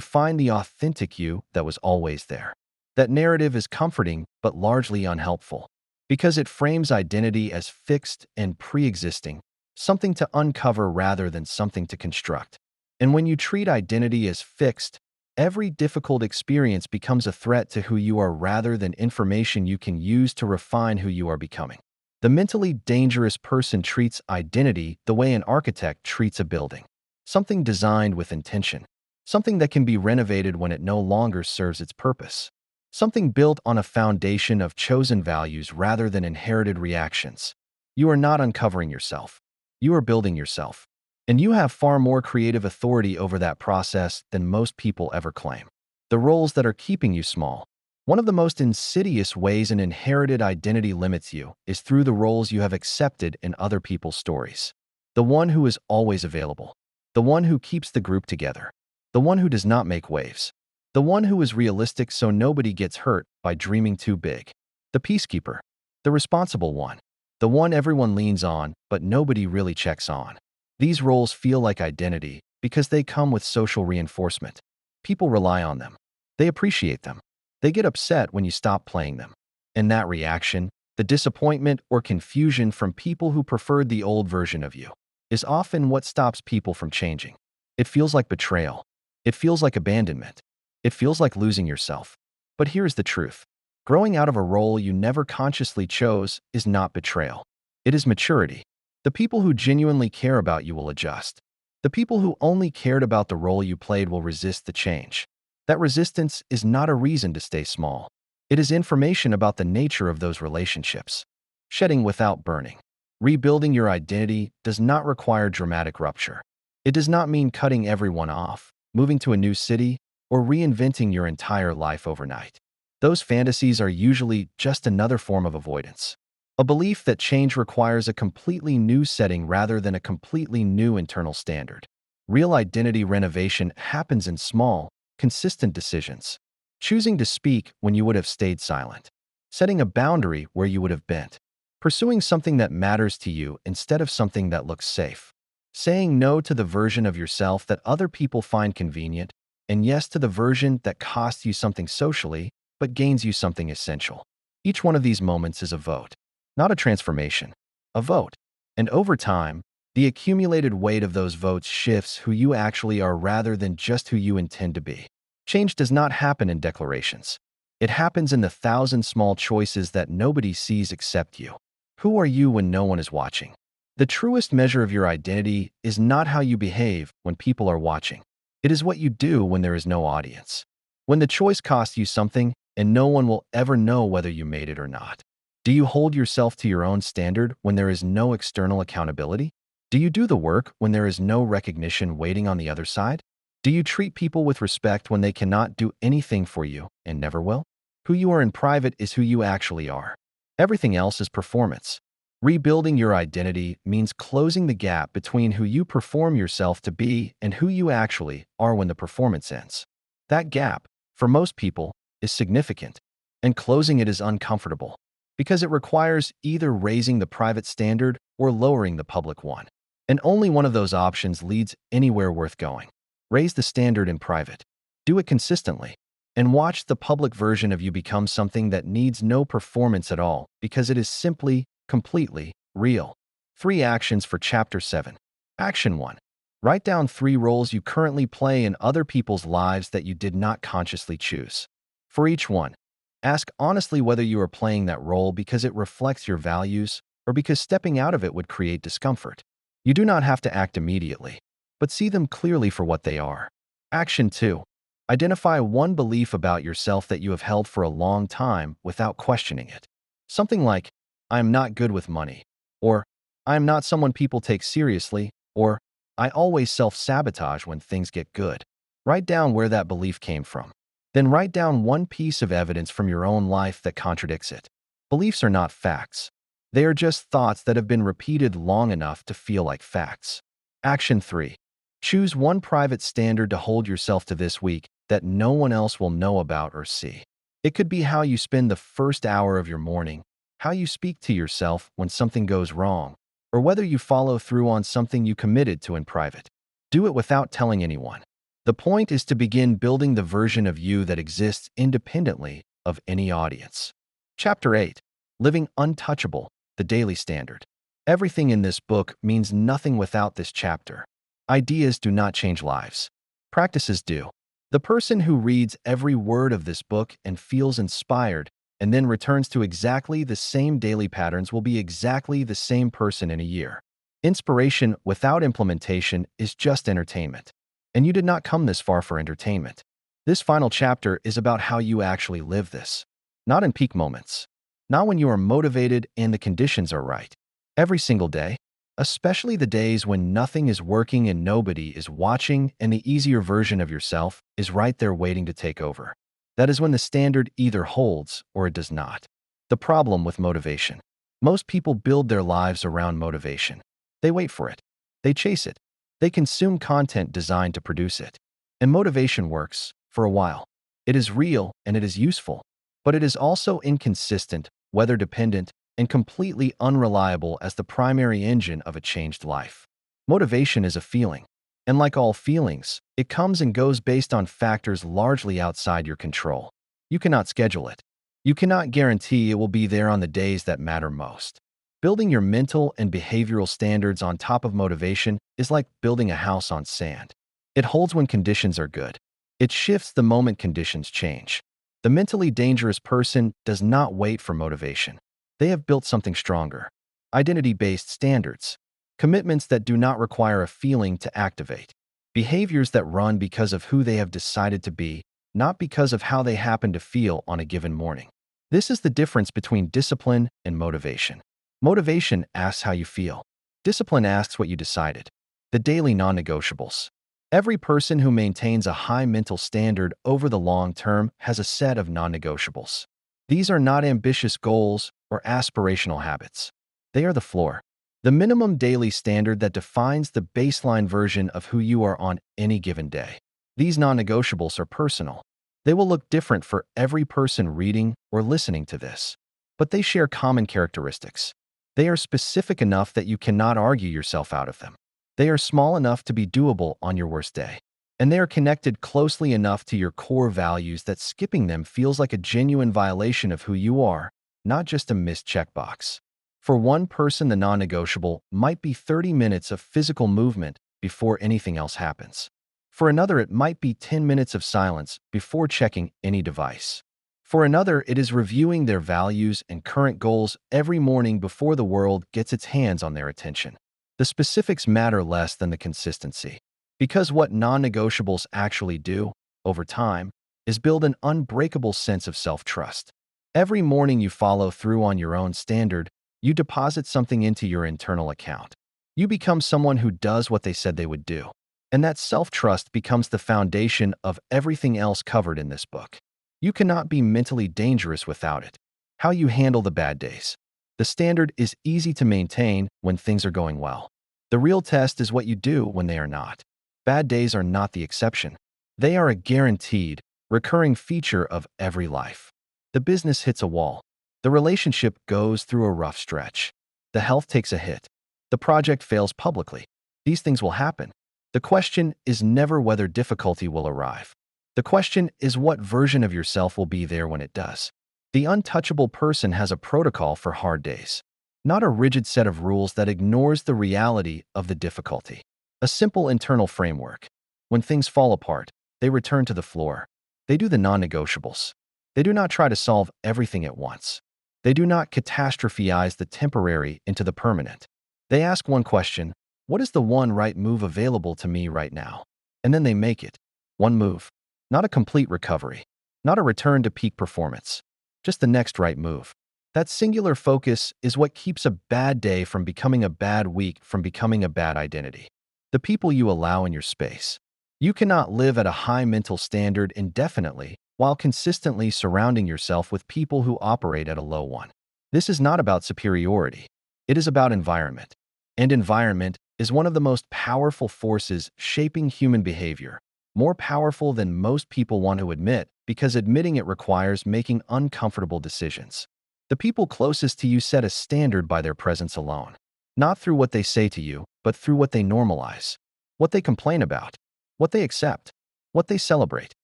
find the authentic you that was always there. That narrative is comforting but largely unhelpful, because it frames identity as fixed and pre-existing, something to uncover rather than something to construct. And when you treat identity as fixed, every difficult experience becomes a threat to who you are rather than information you can use to refine who you are becoming. The mentally dangerous person treats identity the way an architect treats a building. Something designed with intention. Something that can be renovated when it no longer serves its purpose. Something built on a foundation of chosen values rather than inherited reactions. You are not uncovering yourself. You are building yourself. And you have far more creative authority over that process than most people ever claim. The roles that are keeping you small. One of the most insidious ways an inherited identity limits you is through the roles you have accepted in other people's stories. The one who is always available. The one who keeps the group together. The one who does not make waves. The one who is realistic so nobody gets hurt by dreaming too big. The peacekeeper. The responsible one. The one everyone leans on, but nobody really checks on. These roles feel like identity because they come with social reinforcement. People rely on them. They appreciate them. They get upset when you stop playing them. And that reaction, the disappointment or confusion from people who preferred the old version of you, is often what stops people from changing. It feels like betrayal. It feels like abandonment. It feels like losing yourself. But here's the truth. Growing out of a role you never consciously chose is not betrayal. It is maturity. The people who genuinely care about you will adjust. The people who only cared about the role you played will resist the change. That resistance is not a reason to stay small. It is information about the nature of those relationships. Shedding without burning. Rebuilding your identity does not require dramatic rupture. It does not mean cutting everyone off, moving to a new city, or reinventing your entire life overnight. Those fantasies are usually just another form of avoidance. A belief that change requires a completely new setting rather than a completely new internal standard. Real identity renovation happens in small, consistent decisions. Choosing to speak when you would have stayed silent. Setting a boundary where you would have bent. Pursuing something that matters to you instead of something that looks safe. Saying no to the version of yourself that other people find convenient, and yes to the version that costs you something socially, but gains you something essential. Each one of these moments is a vote, not a transformation, a vote. And over time, the accumulated weight of those votes shifts who you actually are rather than just who you intend to be. Change does not happen in declarations. It happens in the thousand small choices that nobody sees except you. Who are you when no one is watching? The truest measure of your identity is not how you behave when people are watching. It is what you do when there is no audience. When the choice costs you something and no one will ever know whether you made it or not. Do you hold yourself to your own standard when there is no external accountability? Do you do the work when there is no recognition waiting on the other side? Do you treat people with respect when they cannot do anything for you and never will? Who you are in private is who you actually are. Everything else is performance. Rebuilding your identity means closing the gap between who you perform yourself to be and who you actually are when the performance ends. That gap, for most people, is significant, and closing it is uncomfortable because it requires either raising the private standard or lowering the public one. And only one of those options leads anywhere worth going. Raise the standard in private. Do it consistently. And watch the public version of you become something that needs no performance at all because it is simply, completely real. 3 actions for Chapter 7. Action 1. Write down 3 roles you currently play in other people's lives that you did not consciously choose. For each one, ask honestly whether you are playing that role because it reflects your values or because stepping out of it would create discomfort. You do not have to act immediately, but see them clearly for what they are. Action 2. Identify one belief about yourself that you have held for a long time without questioning it. Something like, I am not good with money, or I am not someone people take seriously, or I always self-sabotage when things get good. Write down where that belief came from. Then write down one piece of evidence from your own life that contradicts it. Beliefs are not facts. They are just thoughts that have been repeated long enough to feel like facts. Action 3. Choose one private standard to hold yourself to this week that no one else will know about or see. It could be how you spend the first hour of your morning, how you speak to yourself when something goes wrong, or whether you follow through on something you committed to in private. Do it without telling anyone. The point is to begin building the version of you that exists independently of any audience. Chapter 8. Living Untouchable, the Daily Standard. Everything in this book means nothing without this chapter. Ideas do not change lives. Practices do. The person who reads every word of this book and feels inspired and then returns to exactly the same daily patterns will be exactly the same person in a year. Inspiration without implementation is just entertainment. And you did not come this far for entertainment. This final chapter is about how you actually live this. Not in peak moments. Not when you are motivated and the conditions are right. Every single day. Especially the days when nothing is working and nobody is watching and the easier version of yourself is right there waiting to take over. That is when the standard either holds or it does not. The problem with motivation. Most people build their lives around motivation. They wait for it. They chase it. They consume content designed to produce it. And motivation works, for a while. It is real and it is useful, but it is also inconsistent, weather-dependent, and completely unreliable as the primary engine of a changed life. Motivation is a feeling, and like all feelings, it comes and goes based on factors largely outside your control. You cannot schedule it. You cannot guarantee it will be there on the days that matter most. Building your mental and behavioral standards on top of motivation is like building a house on sand. It holds when conditions are good. It shifts the moment conditions change. The mentally dangerous person does not wait for motivation. They have built something stronger. Identity-based standards. Commitments that do not require a feeling to activate. Behaviors that run because of who they have decided to be, not because of how they happen to feel on a given morning. This is the difference between discipline and motivation. Motivation asks how you feel. Discipline asks what you decided. The daily non-negotiables. Every person who maintains a high mental standard over the long term has a set of non-negotiables. These are not ambitious goals or aspirational habits. They are the floor. The minimum daily standard that defines the baseline version of who you are on any given day. These non-negotiables are personal. They will look different for every person reading or listening to this, but they share common characteristics. They are specific enough that you cannot argue yourself out of them. They are small enough to be doable on your worst day. And they are connected closely enough to your core values that skipping them feels like a genuine violation of who you are, not just a missed checkbox. For one person, the non-negotiable might be 30 minutes of physical movement before anything else happens. For another, it might be 10 minutes of silence before checking any device. For another, it is reviewing their values and current goals every morning before the world gets its hands on their attention. The specifics matter less than the consistency. Because what non-negotiables actually do, over time, is build an unbreakable sense of self-trust. Every morning you follow through on your own standard, you deposit something into your internal account. You become someone who does what they said they would do. And that self-trust becomes the foundation of everything else covered in this book. You cannot be mentally dangerous without it. How you handle the bad days. The standard is easy to maintain when things are going well. The real test is what you do when they are not. Bad days are not the exception. They are a guaranteed, recurring feature of every life. The business hits a wall. The relationship goes through a rough stretch. The health takes a hit. The project fails publicly. These things will happen. The question is never whether difficulty will arrive. The question is what version of yourself will be there when it does. The untouchable person has a protocol for hard days, not a rigid set of rules that ignores the reality of the difficulty. A simple internal framework. When things fall apart, they return to the floor. They do the non-negotiables. They do not try to solve everything at once. They do not catastrophize the temporary into the permanent. They ask one question: what is the one right move available to me right now? And then they make it. One move. Not a complete recovery. Not a return to peak performance. Just the next right move. That singular focus is what keeps a bad day from becoming a bad week, from becoming a bad identity. The people you allow in your space. You cannot live at a high mental standard indefinitely while consistently surrounding yourself with people who operate at a low one. This is not about superiority. It is about environment. And environment is one of the most powerful forces shaping human behavior, more powerful than most people want to admit, because admitting it requires making uncomfortable decisions. The people closest to you set a standard by their presence alone, not through what they say to you, but through what they normalize, what they complain about, what they accept, what they celebrate,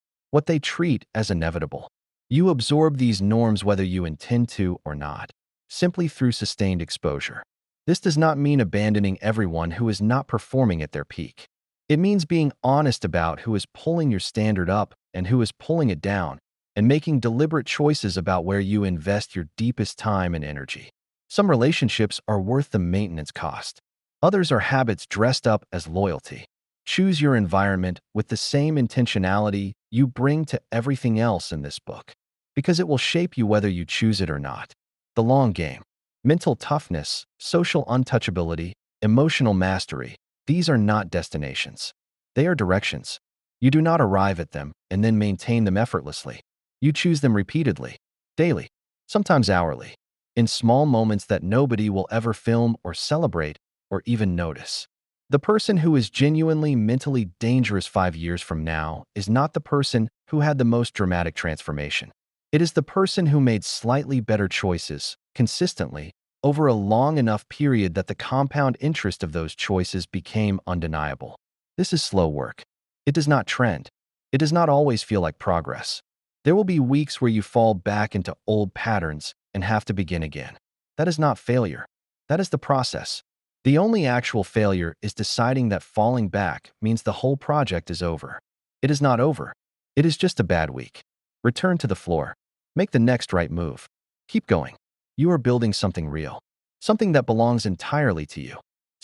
what they treat as inevitable. You absorb these norms whether you intend to or not, simply through sustained exposure. This does not mean abandoning everyone who is not performing at their peak. It means being honest about who is pulling your standard up and who is pulling it down, and making deliberate choices about where you invest your deepest time and energy. Some relationships are worth the maintenance cost. Others are habits dressed up as loyalty. Choose your environment with the same intentionality you bring to everything else in this book, because it will shape you whether you choose it or not. The long game. Mental toughness, social untouchability, emotional mastery. These are not destinations. They are directions. You do not arrive at them and then maintain them effortlessly. You choose them repeatedly, daily, sometimes hourly, in small moments that nobody will ever film or celebrate or even notice. The person who is genuinely mentally dangerous 5 years from now is not the person who had the most dramatic transformation. It is the person who made slightly better choices, consistently, over a long enough period that the compound interest of those choices became undeniable. This is slow work. It does not trend. It does not always feel like progress. There will be weeks where you fall back into old patterns and have to begin again. That is not failure. That is the process. The only actual failure is deciding that falling back means the whole project is over. It is not over. It is just a bad week. Return to the floor. Make the next right move. Keep going. You are building something real. Something that belongs entirely to you.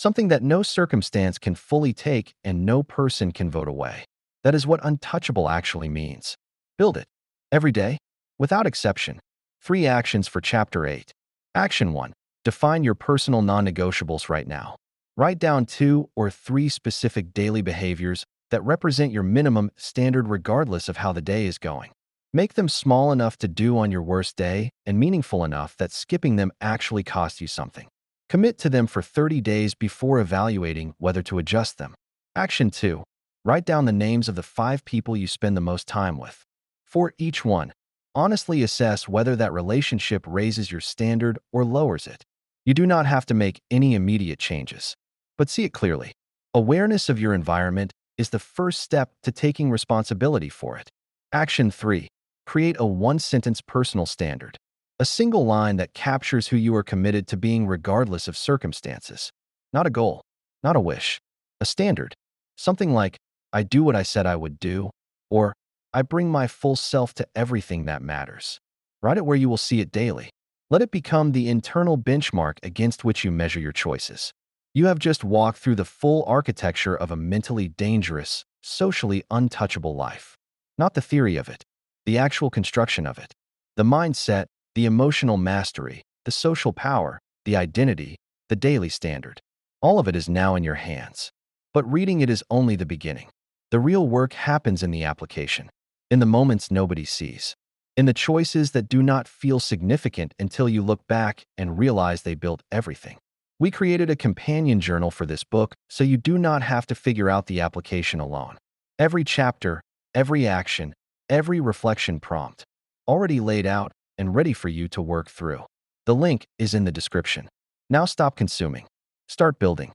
something that no circumstance can fully take and no person can vote away. That is what untouchable actually means. Build it. Every day, without exception. 3 actions for Chapter 8. Action 1. Define your personal non-negotiables right now. Write down 2 or 3 specific daily behaviors that represent your minimum standard regardless of how the day is going. Make them small enough to do on your worst day and meaningful enough that skipping them actually costs you something. Commit to them for 30 days before evaluating whether to adjust them. Action 2. Write down the names of the 5 people you spend the most time with. For each one, honestly assess whether that relationship raises your standard or lowers it. You do not have to make any immediate changes, but see it clearly. Awareness of your environment is the first step to taking responsibility for it. Action 3. Create a 1-sentence personal standard. A single line that captures who you are committed to being regardless of circumstances. Not a goal, not a wish. A standard. Something like, I do what I said I would do, or I bring my full self to everything that matters. Write it where you will see it daily. Let it become the internal benchmark against which you measure your choices. You have just walked through the full architecture of a mentally dangerous, socially untouchable life. Not the theory of it, the actual construction of it. The mindset, the emotional mastery, the social power, the identity, the daily standard. All of it is now in your hands. But reading it is only the beginning. The real work happens in the application, in the moments nobody sees, in the choices that do not feel significant until you look back and realize they built everything. We created a companion journal for this book so you do not have to figure out the application alone. Every chapter, every action, every reflection prompt, already laid out and ready for you to work through. The link is in the description. Now stop consuming. Start building.